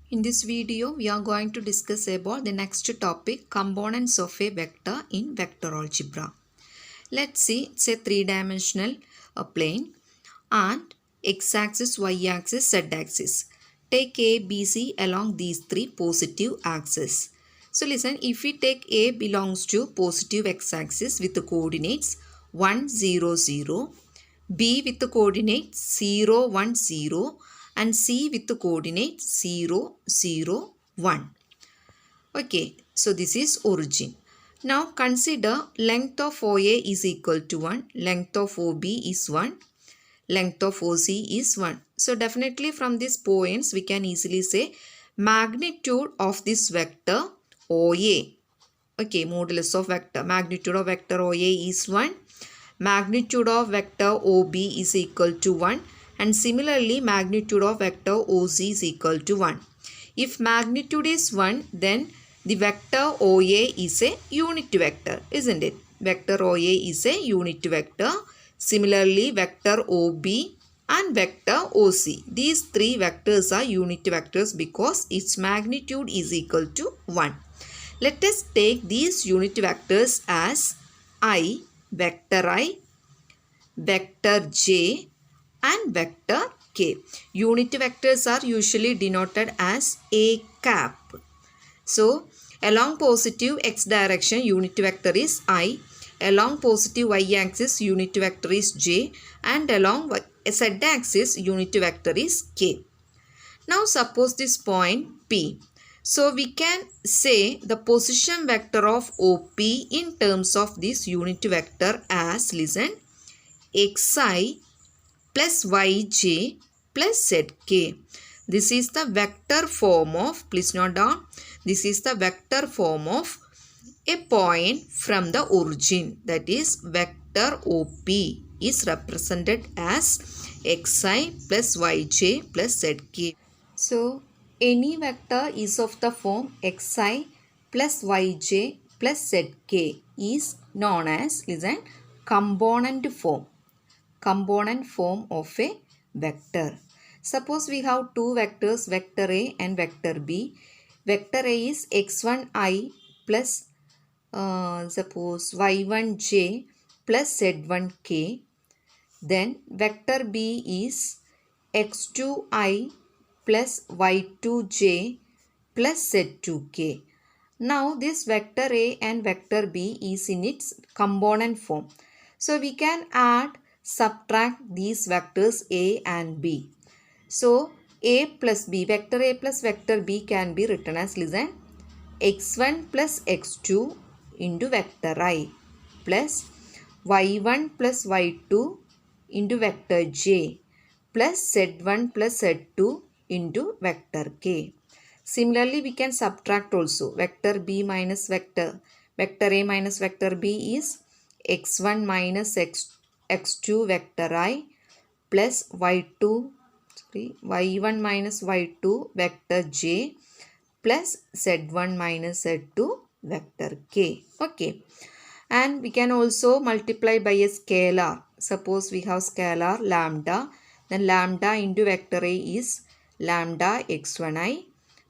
In this video, we are going to discuss about the next topic, components of a vector in vector algebra. Let's see, it's a three-dimensional plane and x-axis, y-axis, z-axis. Take A, B, C along these three positive axes. So listen, if we take A belongs to positive x-axis with the coordinates 1, 0, 0, B with the coordinates 0, 1, 0 and C with the coordinates 0, 0, 1. Okay, so this is origin. Now consider length of OA is equal to 1, length of OB is 1, length of OC is 1. So definitely from these points we can easily say magnitude of this vector OA. Okay, modulus of vector, magnitude of vector OA is 1. Magnitude of vector OB is equal to 1 and similarly magnitude of vector OC is equal to 1. If magnitude is 1, then the vector OA is a unit vector, isn't it? Vector OA is a unit vector. Similarly, vector OB and vector OC. These three vectors are unit vectors because its magnitude is equal to 1. Let us take these unit vectors as I, vector I, vector J and vector K. Unit vectors are usually denoted as A cap. So, along positive x direction unit vector is I, along positive y axis unit vector is J and along z axis unit vector is K. Now suppose this point P. So we can say the position vector of OP in terms of this unit vector as, listen, xi plus yj plus zk. This is the vector form of, please note down, this is the vector form of a point from the origin, that is vector OP is represented as xi plus yj plus zk. So, any vector is of the form xi plus yj plus zk is known as, listen, component form. Component form of a vector. Suppose we have two vectors, vector A and vector B. Vector A is x1i plus suppose y1j plus z1k. Then vector B is x2i plus y2j plus z2k. Now this vector A and vector B is in its component form. So we can add, subtract these vectors A and B. So A plus B, vector A plus vector B can be written as, listen, x1 plus x2 into vector I plus y1 plus y2 into vector j plus z1 plus z2 into vector k. Similarly, we can subtract also. Vector B minus vector A minus vector B is x1 minus x2 vector I plus y1 minus y2 vector j plus z1 minus z2 vector k. Okay. And we can also multiply by a scalar. Suppose we have scalar lambda. Then lambda into vector A is lambda x1i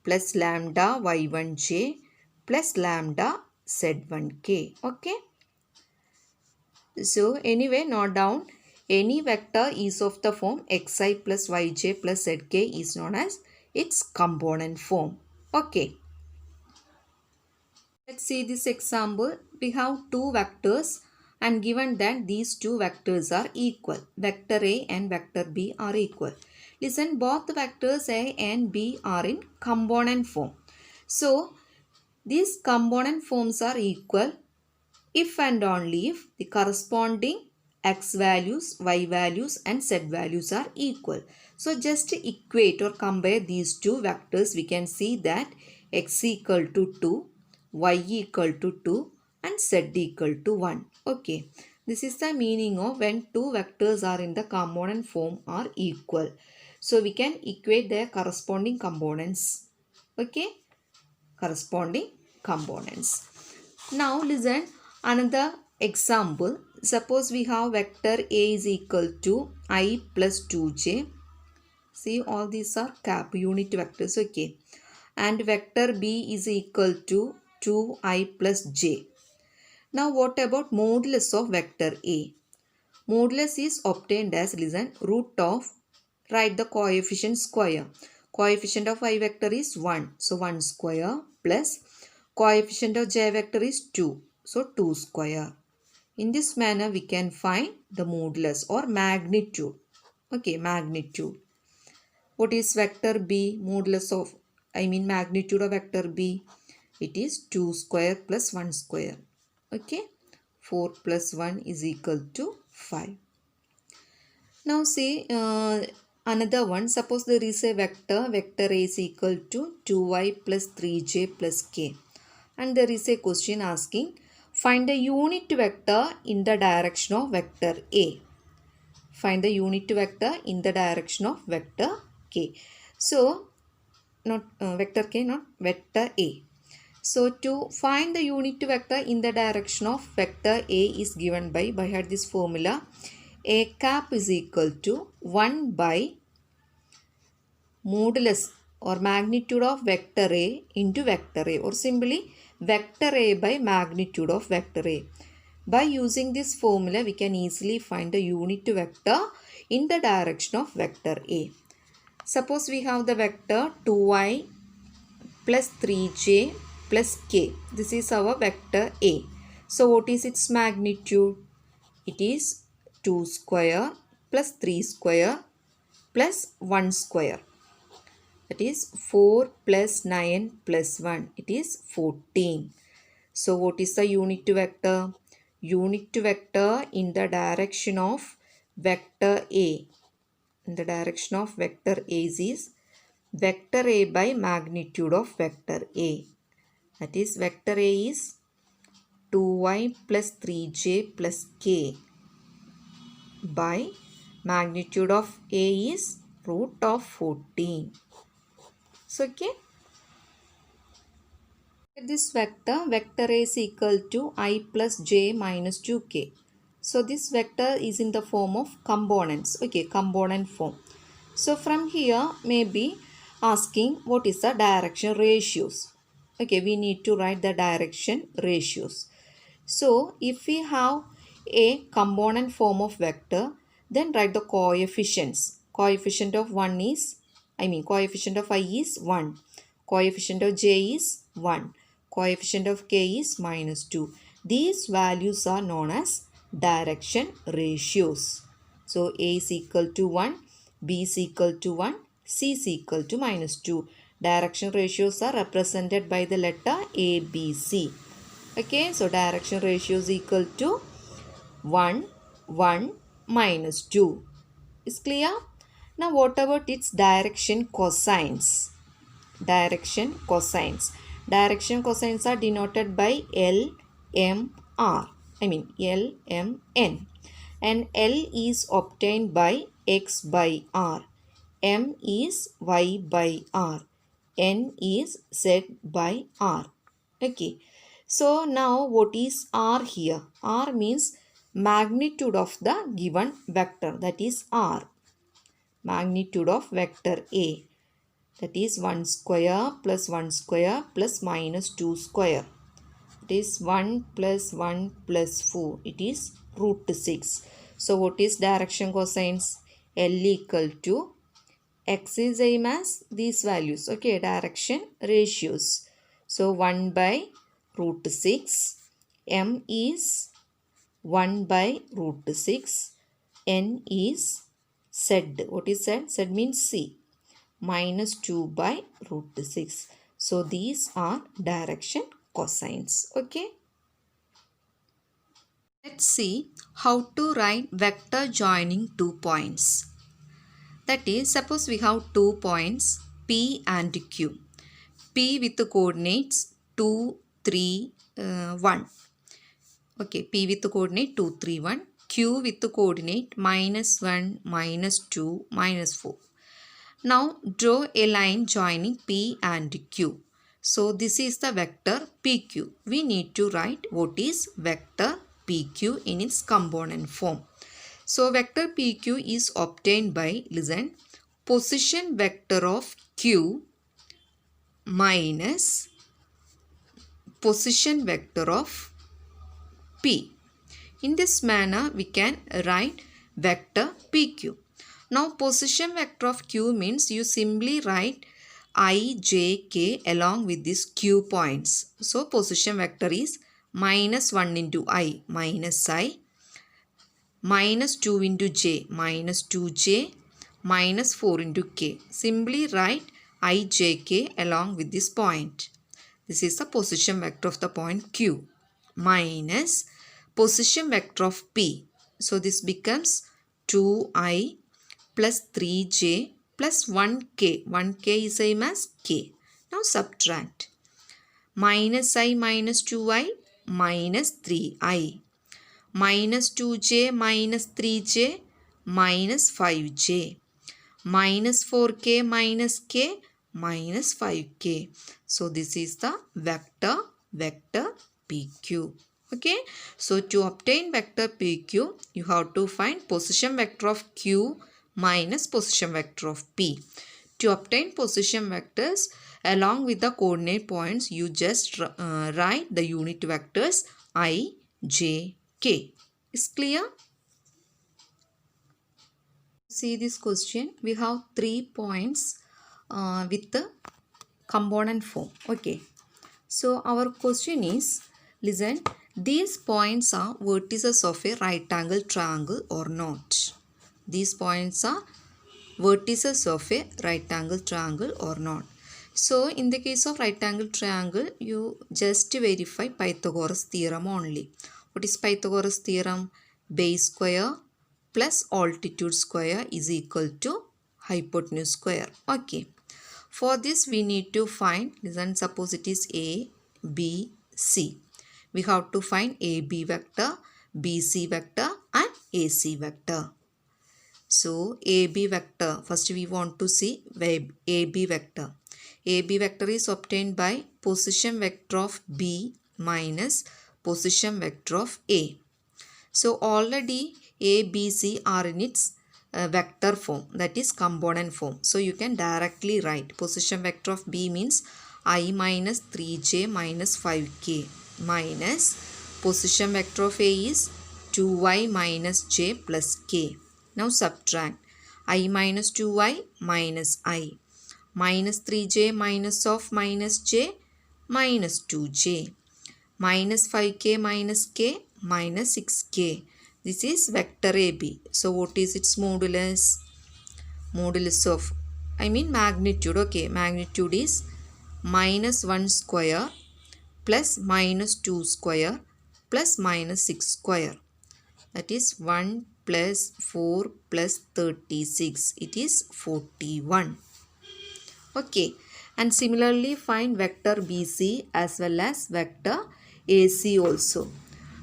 plus lambda y1j plus lambda z1k. Okay. So anyway, note down, any vector is of the form xi plus yj plus zk is known as its component form. Okay. Let's see this example. We have two vectors and given that these two vectors are equal. Vector A and vector B are equal. Listen, both vectors A and B are in component form. So, these component forms are equal if and only if the corresponding x values, y values and z values are equal. So, just equate or compare these two vectors, we can see that x equal to 2, y equal to 2 and z equal to 1. Okay. This is the meaning of when two vectors are in the component form are equal. So we can equate their corresponding components. Okay. Corresponding components. Now listen, another example. Suppose we have vector A is equal to I plus 2j. See, all these are cap unit vectors. Okay. and vector B is equal to 2i plus j. Now what about modulus of vector A? Modulus is obtained as, listen, root of, write the coefficient square. Coefficient of I vector is 1. So 1 square plus coefficient of j vector is 2. So 2 square. In this manner we can find the modulus or magnitude. Okay, magnitude. What is vector B? Modulus of, magnitude of vector B. It is 2 square plus 1 square. Okay. 4 plus 1 is equal to 5. Now see another one. Suppose there is a vector. Vector A is equal to 2y plus 3j plus k. And there is a question asking, find the unit vector in the direction of vector A. Find the unit vector in the direction of vector k. So, not vector k, not vector A. So, to find the unit vector in the direction of vector A is given by heart this formula. A cap is equal to 1 by modulus or magnitude of vector A into vector A, or simply vector A by magnitude of vector A. By using this formula, we can easily find the unit vector in the direction of vector A. Suppose we have the vector 2y plus 3j plus k. This is our vector A. So what is its magnitude? It is 2 square plus 3 square plus 1 square. That is 4 plus 9 plus 1. It is 14. So what is the unit vector? Unit vector in the direction of vector A. In the direction of vector A is vector A by magnitude of vector A. That is vector A is 2y plus 3j plus k by magnitude of A is root of 14. So, okay. This vector A is equal to I plus j minus 2k. So, this vector is in the form of components. Okay, component form. So, from here maybe asking what is the direction ratios. Okay, we need to write the direction ratios. So, if we have a component form of vector, then write the coefficients. Coefficient of 1 is, coefficient of I is 1. Coefficient of j is 1. Coefficient of k is minus 2. These values are known as direction ratios. So, A is equal to 1, B is equal to 1, C is equal to minus 2. Direction ratios are represented by the letter A, B, C. Okay, so direction ratio is equal to 1, 1, minus 2. Is clear? Now, what about its direction cosines? Direction cosines. Direction cosines are denoted by L, M, R. L, M, N. And L is obtained by X by R. M is Y by R. N is Z by R. Okay. So now what is R here? R means magnitude of the given vector, that is R. Magnitude of vector A, that is 1 square plus 1 square plus minus 2 square. It is 1 plus 1 plus 4. It is root 6. So what is direction cosines? L equal to X is same as these values. Okay, direction ratios. So 1 by root 6. M is 1 by root 6. N is Z. What is Z? Z means C. Minus 2 by root 6. So these are direction cosines. Okay. Let's see how to write vector joining 2 points. That is, suppose we have 2 points P and Q. P with the coordinates 2, 3, 1. Okay, P with the coordinate 2, 3, 1. Q with the coordinate minus 1, minus 2, minus 4. Now, draw a line joining P and Q. So, this is the vector PQ. We need to write what is vector PQ in its component form. So, vector PQ is obtained by, listen, position vector of Q minus position vector of P. In this manner, we can write vector PQ. Now, position vector of Q means you simply write I, J, K along with these Q points. So, position vector is minus 1 into I, minus I, minus 2 into J, minus 2J, minus 4 into K. Simply write I, J, K along with this point. This is the position vector of the point Q minus position vector of P. So this becomes 2I plus 3J plus 1K. 1K is same as K. Now subtract. Minus I minus 2I minus 3I. Minus 2J minus 3J minus 5J. Minus 4K minus K minus 5K. So this is the vector PQ. Okay. So to obtain vector PQ, you have to find position vector of Q minus position vector of P. To obtain position vectors along with the coordinate points, you just write the unit vectors I, J, K. Is clear? See this question. We have 3 points with the component form. Okay. So our question is, listen, these points are vertices of a right angle triangle or not? These points are vertices of a right angle triangle or not? So in the case of right angle triangle, you just verify Pythagoras theorem only. What is Pythagoras theorem? Base square plus altitude square is equal to hypotenuse square. Okay. For this we need to find, listen, suppose it is A, B, C. We have to find AB vector, BC vector and AC vector. So AB vector, first we want to see AB vector. AB vector is obtained by position vector of B minus position vector of A. So already A, B, C are in its vector form, that is component form. So you can directly write position vector of B means I minus 3J minus 5K minus position vector of A is 2Y minus J plus K. Now subtract I minus 2Y minus I minus 3J minus of minus J minus 2J minus 5K minus K minus 6K. This is vector AB. So what is its modulus? Modulus of, magnitude. Okay, magnitude is minus 1 square plus minus 2 square plus minus 6 square. That is 1 plus 4 plus 36. It is 41. Okay. And similarly find vector BC as well as vector AC also.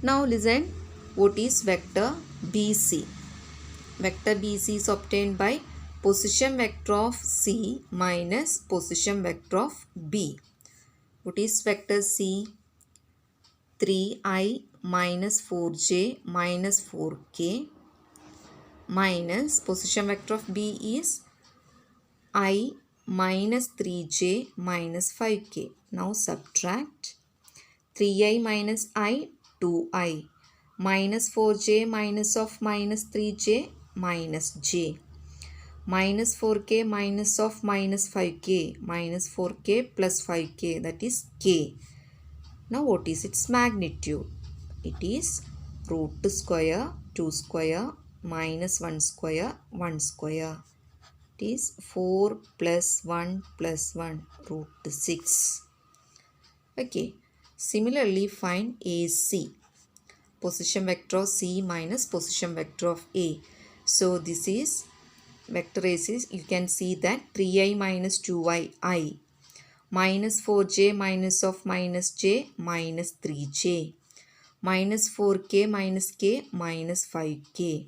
Now listen, what is vector BC? Vector BC is obtained by position vector of C minus position vector of B. What is vector C? 3I minus 4J minus 4K minus position vector of B is I minus 3J minus 5K. Now subtract 3I minus I, 2I minus 4J minus of minus 3J minus J minus 4K minus of minus 5K minus 4K plus 5K, that is K. Now what is its magnitude? It is root square 2 square minus 1 square 1 square. It is 4 plus 1 plus 1 root 6. Okay. Similarly find AC. Position vector of C minus position vector of A. So this is vector AC. You can see that 3I minus 2I I minus 4J minus of minus J minus 3J minus 4K minus K minus 5K.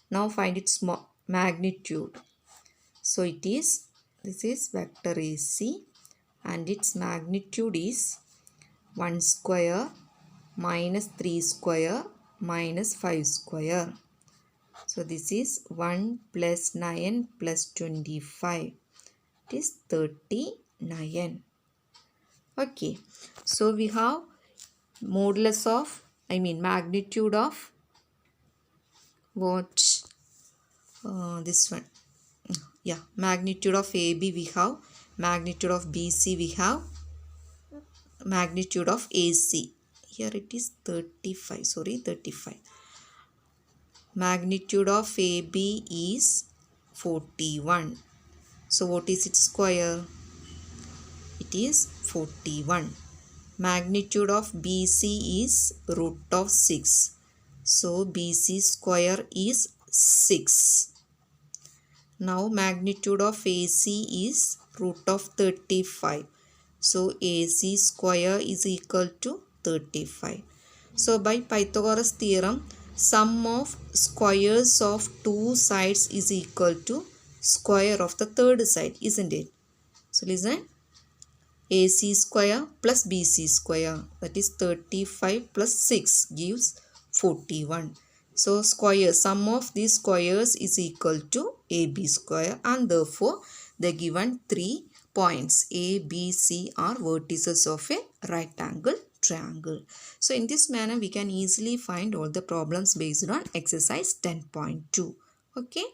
Now find its magnitude. So it is, this is vector AC and its magnitude is 1 square minus 3 square minus 5 square. So this is 1 plus 9 plus 25. It is 39. Okay, so we have modulus of, magnitude of what? This one. Yeah, magnitude of AB we have, magnitude of BC we have, magnitude of AC. Here it is 35, sorry, 35. Magnitude of AB is 41. So what is its square? It is 41. Magnitude of BC is root of 6. So BC square is 6. Now magnitude of AC is root of 35. So AC square is equal to 35. So by Pythagoras theorem, sum of squares of two sides is equal to square of the third side, isn't it? So listen, AC square plus BC square, that is 35 plus 6 gives 41. So sum of these squares is equal to AB square, and therefore the given 3 points A, B, C are vertices of a right angle triangle. So in this manner we can easily find all the problems based on exercise 10.2. Okay.